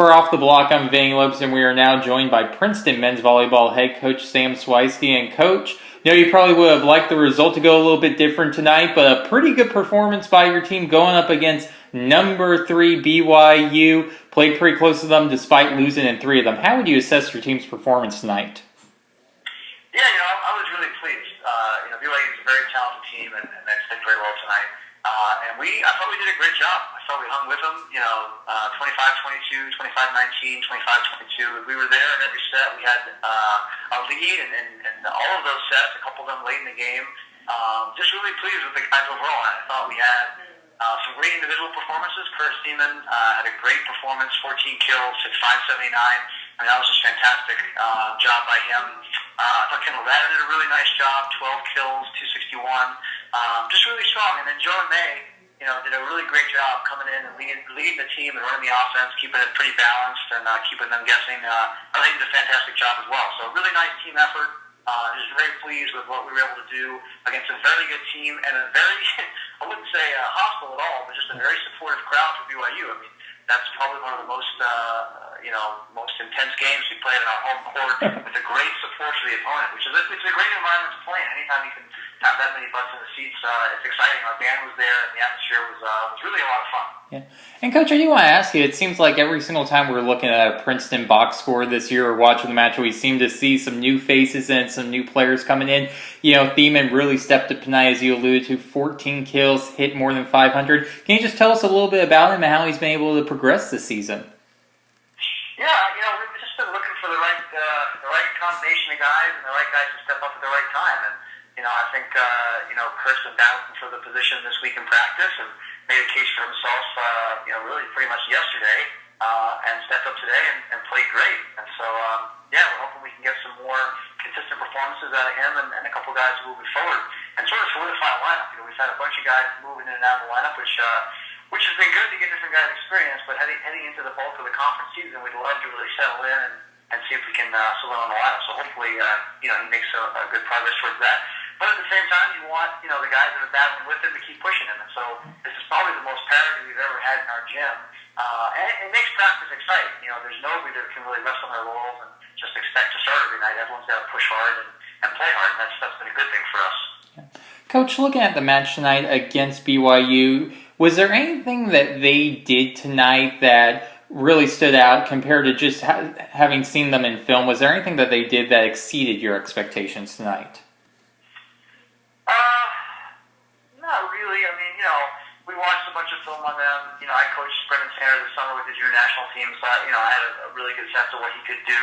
For Off the Block, I'm Vanny Lopes, and we are now joined by Princeton men's volleyball head coach Sam Shweisky. And Coach, you probably would have liked the result to go a little bit different tonight, but a pretty good performance by your team going up against number 3 BYU. Played pretty close to them despite losing in 3 of them. How would you assess your team's performance tonight? Yeah, I was really pleased. BYU is a very talented team, and they played very well tonight. I thought we did a great job. I thought we hung with them, 25-22, 25-19, 25-22. We were there in every set. We had a lead, and all of those sets, a couple of them late in the game. Just really pleased with the guys overall. I thought we had some great individual performances. Kurt Seaman had a great performance, 14 kills, hit 579. That was just fantastic job by him. I thought Kendall Radder did a really nice job, 12 kills, 261. Just really strong. And then Joe and May, did a really great job coming in and leading the team and running the offense, keeping it pretty balanced and keeping them guessing. I think they did a fantastic job as well. So a really nice team effort. Just very pleased with what we were able to do against a very good team and a very, I wouldn't say hostile at all, but just a very supportive crowd for BYU. I mean, that's probably one of the most, most intense games we played in our home court with a great support for the opponent, which is it's a great environment to play in. Anytime you can have that many butts in the seats, it's exciting. Our band was there, and the atmosphere was really a lot of fun. Yeah. And Coach, I do want to ask you, it seems like every single time we're looking at a Princeton box score this year or watching the match, we seem to see some new faces and some new players coming in. Thiemann really stepped up tonight, as you alluded to, 14 kills, hit more than 500. Can you just tell us a little bit about him and how he's been able to progress this season? Yeah, we've just been looking for the right combination of guys and the right guys to step up at the right time. And, I think, Kurt's been battling for the position this week in practice and made a case for himself, really pretty much yesterday, and stepped up today and played great. And so, we're hoping we can get some more consistent performances out of him and a couple guys moving forward and sort of solidify a lineup. We've had a bunch of guys moving in and out of the lineup, which has been good to get different guys experience, but heading into the bulk of the conference season, we'd love to really settle in and see if we can settle in on the lineup. So hopefully, he makes a good progress towards that. But at the same time, you want, the guys that are battling with him to keep pushing him. And so this is probably the most parity we've ever had in our gym. And it makes practice exciting. There's nobody that can really rest on their laurels and just expect to start every night. Everyone's got to push hard and play hard, and that's been a good thing for us. Yeah. Coach, looking at the match tonight against BYU, was there anything that they did tonight that really stood out compared to just having seen them in film? Was there anything that they did that exceeded your expectations tonight? Not really. I mean, we watched a bunch of film on them. I coached Princetons this summer with the junior national team, so I had a really good sense of what he could do.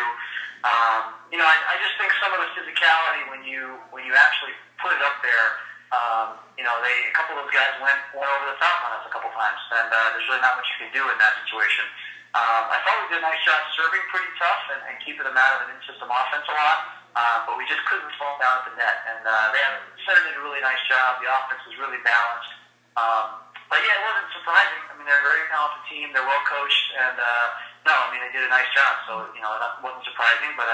I just think some of the physicality when you actually put it up there, a couple of those guys went over the top on us a couple times, and there's really not much you can do in that situation. I thought we did a nice job serving pretty tough and keeping them out of an in-system offense a lot, but we just couldn't fall down at the net. And they did a really nice job. The offense was really balanced. But yeah, it wasn't surprising. I mean, they're a very talented team. They're well coached, and they did a nice job. So that wasn't surprising, but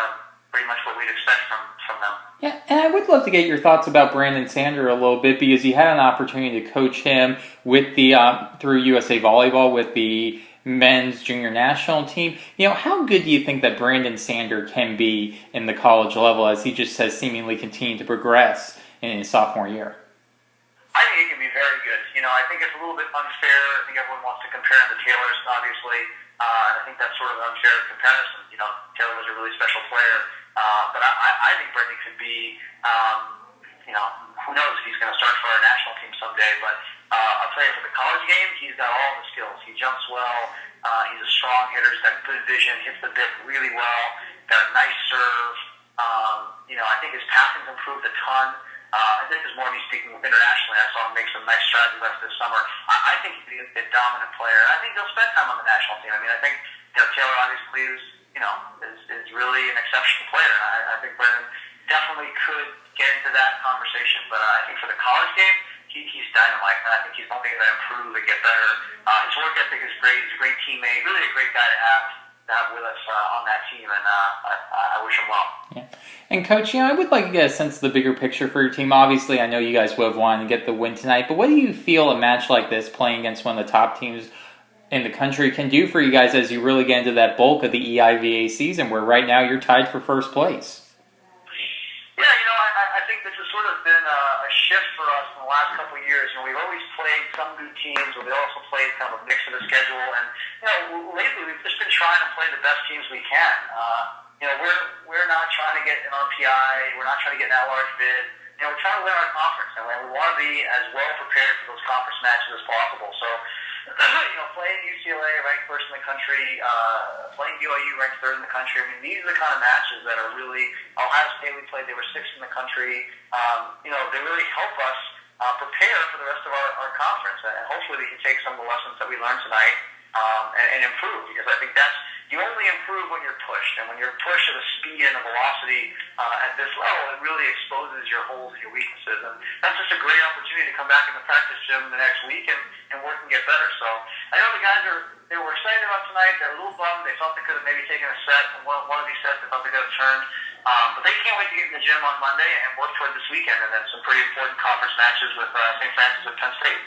pretty much what we'd expect from them. Yeah, and I would love to get your thoughts about Brandon Sander a little bit, because you had an opportunity to coach him with the through USA Volleyball with the men's junior national team. How good do you think that Brandon Sander can be in the college level as he just has seemingly continued to progress in his sophomore year? I think he can be very good. I think it's a little bit unfair. I think everyone wants to compare him to Taylor, obviously. And I think that's sort of an unfair comparison. Taylor was a really special player. But I think Brandon could be, who knows if he's going to start for our national team someday. But I'll tell you, for the college game, he's got all the skills. He jumps well. He's a strong hitter. He's got good vision. Hits the bit really well. Got a nice serve. I think his passing's improved a ton. And this is more me speaking internationally. I saw him make some nice strides the rest of this summer. I think he'd be a dominant player. I think he'll spend time on the national team. I mean, I think Taylor obviously is really an exceptional player. I think Brennan definitely could get into that conversation. But I think for the college game, he's dynamite. And I think he's only going to improve and get better. His work ethic is great. He's a great teammate. Really a great guy to have with us on that team, and I wish him well. Yeah. And Coach, I would like to get a sense of the bigger picture for your team. Obviously, I know you guys would have wanted to get the win tonight, but what do you feel a match like this, playing against one of the top teams in the country can do for you guys as you really get into that bulk of the EIVA season, where right now you're tied for first place. Yeah, I think this has sort of been a shift for us in the last couple of years. We've always played some good teams, but we also played kind of a mix of the schedule. And, lately we've just been trying to play the best teams we can. We're not trying to get an RPI. We're not trying to get an at-large bid. We're trying to win our conference, and we want to be as well prepared for those conference matches as possible. So, playing UCLA, ranked first in the country, playing BYU, ranked third in the country. I mean, these are the kind of matches that are really, Ohio State we played, they were sixth in the country. They really help us prepare for the rest of our conference. And hopefully we can take some of the lessons that we learned tonight and improve, because I think you only improve when you're pushed. And when you're pushed at a speed and a velocity at this level, it really exposes your holes and your weaknesses. And that's just a great opportunity to come back in the practice gym the next week and work and get better. So I know the guys they were excited about tonight. They're a little bummed. They thought they could have maybe taken a set. And one of these sets they thought they could have turned. But they can't wait to get in the gym on Monday and work toward this weekend, and then some pretty important conference matches with St. Francis and Penn State.